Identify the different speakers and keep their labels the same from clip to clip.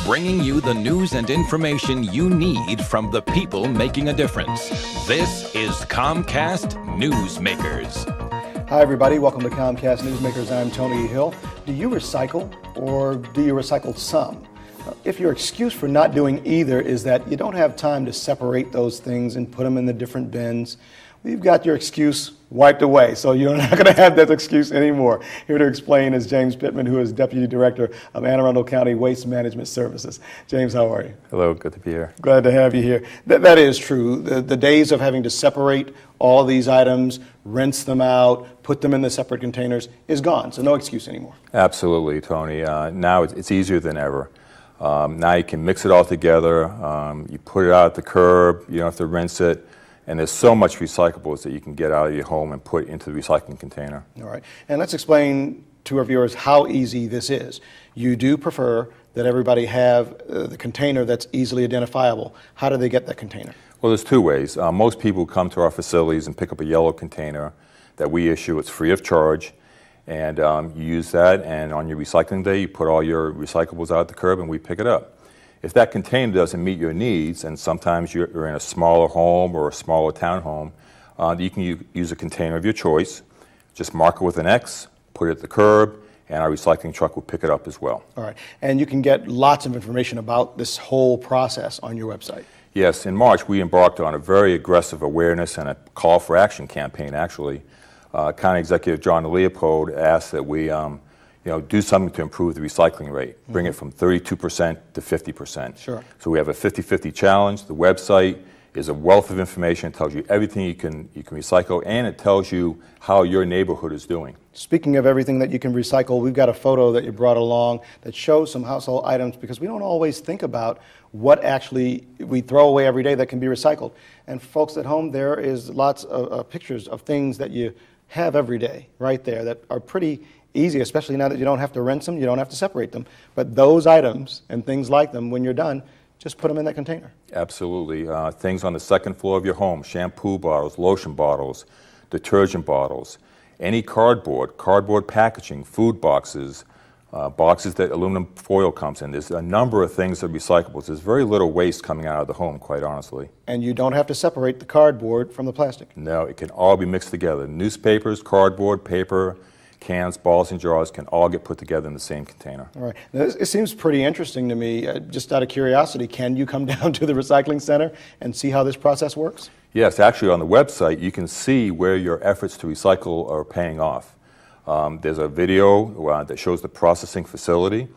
Speaker 1: bringing you the news and information you need from the people making a difference. This is Comcast Newsmakers.
Speaker 2: Hi, everybody. Welcome to Comcast Newsmakers. I'm Tony Hill. Do you recycle or do you recycle some? If your excuse for not doing either is that you don't have time to separate those things and put them in the different bins, we've got your excuse wiped away, so you're not going to have that excuse anymore. Here to explain is James Pittman, who is Deputy Director of Arundel County Waste Management Services. James, how are you?
Speaker 3: Hello, good to be here.
Speaker 2: Glad to have you here. That is true. The days of having to separate all these items, rinse them out, put them in the separate containers is gone, so no excuse anymore.
Speaker 3: Absolutely, Tony. Now it's easier than ever. Now you can mix it all together. You put it out at the curb. You don't have to rinse it. And there's so much recyclables that you can get out of your home and put into the recycling container.
Speaker 2: All right. And let's explain to our viewers how easy this is. You do prefer that everybody have the container that's easily identifiable. How do they get that container?
Speaker 3: Well, there's two ways. Most people come to our facilities and pick up a yellow container that we issue. It's free of charge. And you use that, and on your recycling day, you put all your recyclables out at the curb and we pick it up. If that container doesn't meet your needs, and sometimes you're in a smaller home or a smaller townhome, you can use a container of your choice. Just mark it with an X, put it at the curb, and our recycling truck will pick it up as well.
Speaker 2: All right. And you can get lots of information about this whole process on your website.
Speaker 3: Yes. In March, we embarked on a very aggressive awareness and a call for action campaign, actually. County Executive John Leopold asked that we do something to improve the recycling rate, bring it from 32% to 50%.
Speaker 2: Sure.
Speaker 3: So we have a 50-50 challenge. The website is a wealth of information. It tells you everything you can recycle, and it tells you how your neighborhood is doing.
Speaker 2: Speaking of everything that you can recycle, we've got a photo that you brought along that shows some household items, because we don't always think about what actually we throw away every day that can be recycled. And folks at home, there is lots of pictures of things that you have every day right there that are pretty easy, especially now that you don't have to rinse them, you don't have to separate them. But those items and things like them, when you're done, just put them in that container.
Speaker 3: Absolutely. Things on the second floor of your home, shampoo bottles, lotion bottles, detergent bottles, any cardboard packaging, food boxes, boxes that aluminum foil comes in. There's a number of things that are recyclables. There's very little waste coming out of the home, quite honestly.
Speaker 2: And you don't have to separate the cardboard from the plastic.
Speaker 3: No, it can all be mixed together. Newspapers, cardboard, paper, cans, balls, and jars can all get put together in the same container.
Speaker 2: All right. Now, it seems pretty interesting to me. Just out of curiosity, can you come down to the recycling center and see how this process works?
Speaker 3: Yes, actually on the website you can see where your efforts to recycle are paying off. There's a video that shows the processing facility,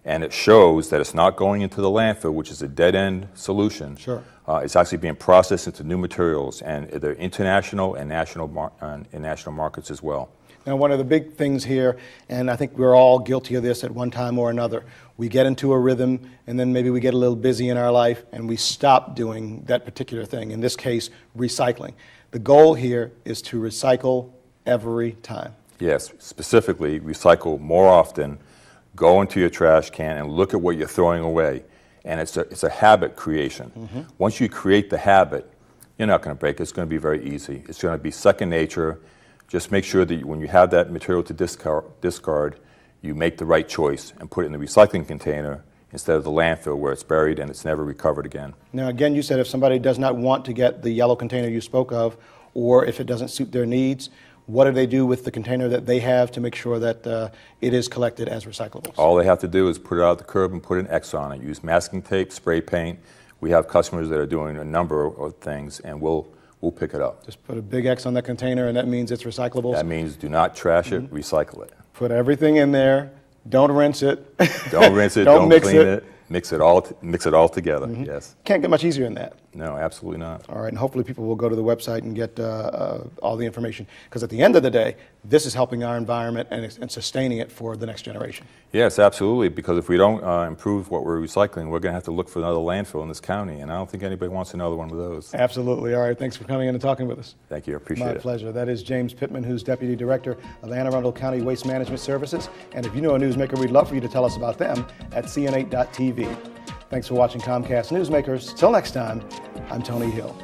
Speaker 3: and it shows that it's not going into the landfill, which is a dead-end solution.
Speaker 2: Sure.
Speaker 3: It's actually being processed into new materials, and they're international and national markets as well.
Speaker 2: Now, one of the big things here, and I think we're all guilty of this at one time or another, we get into a rhythm, and then maybe we get a little busy in our life, and we stop doing that particular thing, in this case, recycling. The goal here is to recycle every time.
Speaker 3: Yes, specifically, recycle more often, go into your trash can and look at what you're throwing away. And it's a habit creation. Mm-hmm. Once you create the habit, you're not going to break it. It's going to be very easy. It's going to be second nature. Just make sure that when you have that material to discard, you make the right choice and put it in the recycling container instead of the landfill where it's buried and it's never recovered again. Now,
Speaker 2: again, you said if somebody does not want to get the yellow container you spoke of, or if it doesn't suit their needs, what do they do with the container that they have to make sure that it is collected as recyclables?
Speaker 3: All they have to do is put it out at the curb and put an X on it. Use masking tape, spray paint. We have customers that are doing a number of things, and we'll pick it up.
Speaker 2: Just put a big X on that container, and that means it's recyclables?
Speaker 3: That means do not trash it, recycle it.
Speaker 2: Put everything in there. Don't rinse it.
Speaker 3: Don't rinse it. Don't clean it. Mix it all together. Mm-hmm. Yes.
Speaker 2: Can't get much easier than that.
Speaker 3: No, absolutely not.
Speaker 2: All right, and hopefully people will go to the website and get all the information, because at the end of the day, this is helping our environment and sustaining it for the next generation.
Speaker 3: Yes, absolutely, because if we don't improve what we're recycling, we're going to have to look for another landfill in this county, and I don't think anybody wants another one of those.
Speaker 2: Absolutely. All right, thanks for coming in and talking with us.
Speaker 3: Thank you. I appreciate it.
Speaker 2: My pleasure. That is James Pittman, who's Deputy Director of Arundel County Waste Management Services, and if you know a newsmaker, we'd love for you to tell us about them at cn8.tv. Thanks for watching Comcast Newsmakers. Till next time, I'm Tony Hill.